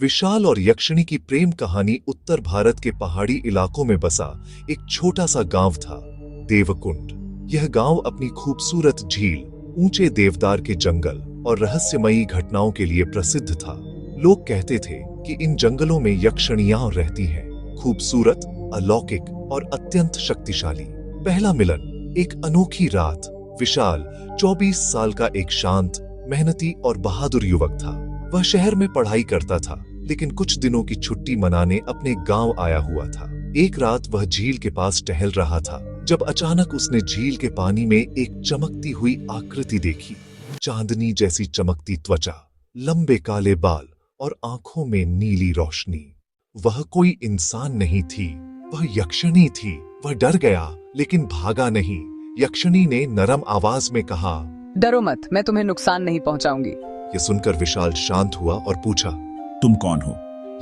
विशाल और यक्षिणी की प्रेम कहानी उत्तर भारत के पहाड़ी इलाकों में बसा एक छोटा सा गांव था, देवकुंड। यह गांव अपनी खूबसूरत झील, ऊंचे देवदार के जंगल और रहस्यमयी घटनाओं के लिए प्रसिद्ध था। लोग कहते थे कि इन जंगलों में यक्षिणियां रहती हैं, खूबसूरत, अलौकिक और अत्यंत शक्तिशाली। पहला मिलन एक अनोखी रात। विशाल 24 साल का एक शांत, मेहनती और बहादुर युवक था। वह शहर में पढ़ाई करता था, लेकिन कुछ दिनों की छुट्टी मनाने अपने गांव आया हुआ था। एक रात वह झील के पास टहल रहा था, जब अचानक उसने झील के पानी में एक चमकती हुई आकृति देखी। चांदनी जैसी चमकती त्वचा, लंबे काले बाल और आंखों में नीली रोशनी। वह कोई इंसान नहीं थी, वह यक्षिणी थी। वह डर गया, लेकिन भागा नहीं। यक्षिणी ने नरम आवाज में कहा, डरो मत, मैं तुम्हें नुकसान नहीं पहुंचाऊंगी। यह सुनकर विशाल शांत हुआ और पूछा, तुम कौन हो?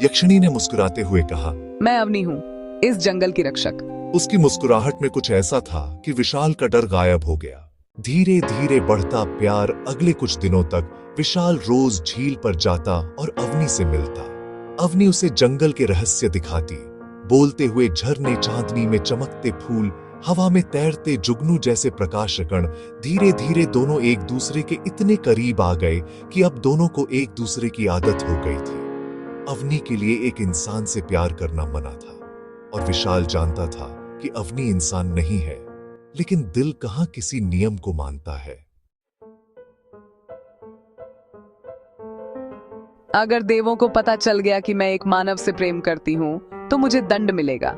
यक्षिणी ने मुस्कुराते हुए कहा, मैं अवनी हूँ, इस जंगल की रक्षक। उसकी मुस्कुराहट में कुछ ऐसा था कि विशाल का डर गायब हो गया। धीरे धीरे बढ़ता प्यार। अगले कुछ दिनों तक विशाल रोज झील पर जाता और अवनी से मिलता। अवनी उसे जंगल के रहस्य दिखाती, बोलते हुए झरने, चांदनी में चमकते फूल, हवा में तैरते जुगनू जैसे प्रकाश कण। धीरे धीरे दोनों एक दूसरे के इतने करीब आ गए कि अब दोनों को एक दूसरे की आदत हो गई थी। अवनी के लिए एक इंसान से प्यार करना मना था, और विशाल जानता था कि अवनी इंसान नहीं है, लेकिन दिल कहाँ किसी नियम को मानता है। अगर देवों को पता चल गया कि मैं एक मानव से प्रेम करती हूँ, तो मुझे दंड मिलेगा।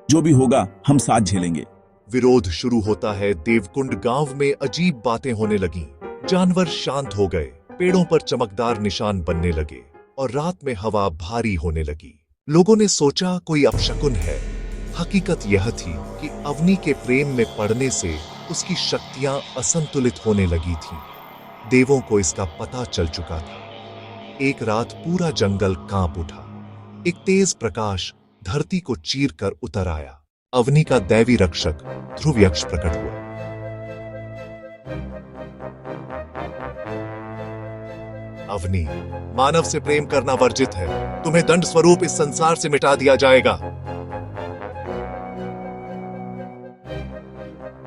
जो भी होगा हम साथ झेलेंगे। विरोध शुरू होता है। देवकुंड गांव में अजीब बातें होने लगीं। जानवर शांत हो गए, पेड़ों पर चमकदार निशान बनने लगे और रात में हवा भारी होने लगी। लोगों ने सोचा कोई अपशकुन है। हकीकत यह थी कि अवनी के प्रेम में पड़ने से उसकी शक्तियां असंतुलित होने लगी थीं। देवों को इसका पता चल चुका था। एक रात पूरा जंगल कांप उठा। एक तेज प्रकाश धरती को चीर कर उतर आया। अवनी का दैवी रक्षक ध्रुव यक्ष प्रकट हुआ। अवनी, मानव से प्रेम करना वर्जित है। तुम्हें दंड स्वरूप इस संसार से मिटा दिया जाएगा।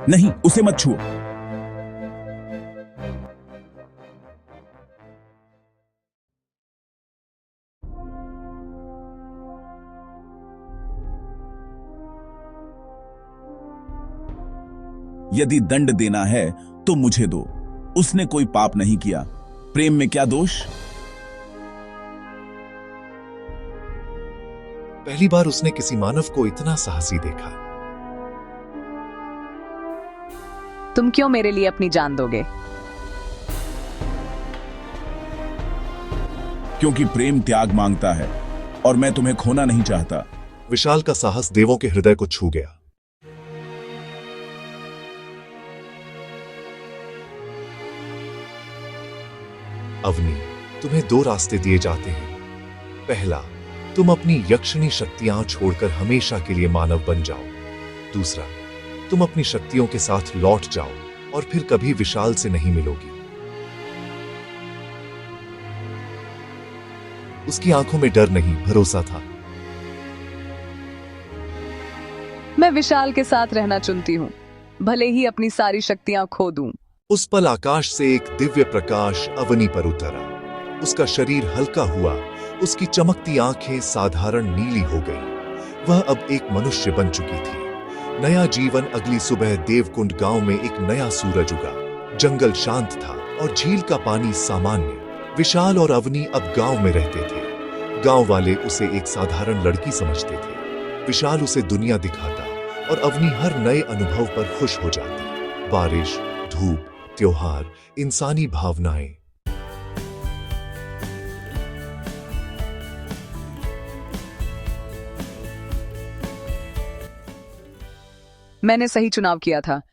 नहीं, उसे मत छुओ। यदि दंड देना है तो मुझे दो। उसने कोई पाप नहीं किया, प्रेम में क्या दोष? पहली बार उसने किसी मानव को इतना साहसी देखा। तुम क्यों मेरे लिए अपनी जान दोगे? क्योंकि प्रेम त्याग मांगता है और मैं तुम्हें खोना नहीं चाहता। विशाल का साहस देवों के हृदय को छू गया। अवनी, तुम्हें दो रास्ते दिए जाते हैं। पहला, तुम अपनी यक्षिणी शक्तियां छोड़कर हमेशा के लिए मानव बन जाओ। दूसरा, तुम अपनी शक्तियों के साथ लौट जाओ और फिर कभी विशाल से नहीं मिलोगी। उसकी आंखों में डर नहीं, भरोसा था। मैं विशाल के साथ रहना चुनती हूँ, भले ही अपनी सारी शक्तियां खो दूं। उस पल आकाश से एक दिव्य प्रकाश अवनी पर उतरा। उसका शरीर हल्का हुआ, उसकी चमकती आंखें साधारण नीली हो गईं। वह अब एक मनुष्य बन चुकी थी। नया जीवन। अगली सुबह देवकुंड गांव में एक नया सूरज उगा। जंगल शांत था और झील का पानी सामान्य। विशाल और अवनी अब गांव में रहते थे। गांव वाले उसे एक साधारण लड़की समझते थे। विशाल उसे दुनिया दिखाता और अवनी हर नए अनुभव पर खुश हो जाती। बारिश, धूप, त्योहार, इंसानी भावनाएं। मैंने सही चुनाव किया था।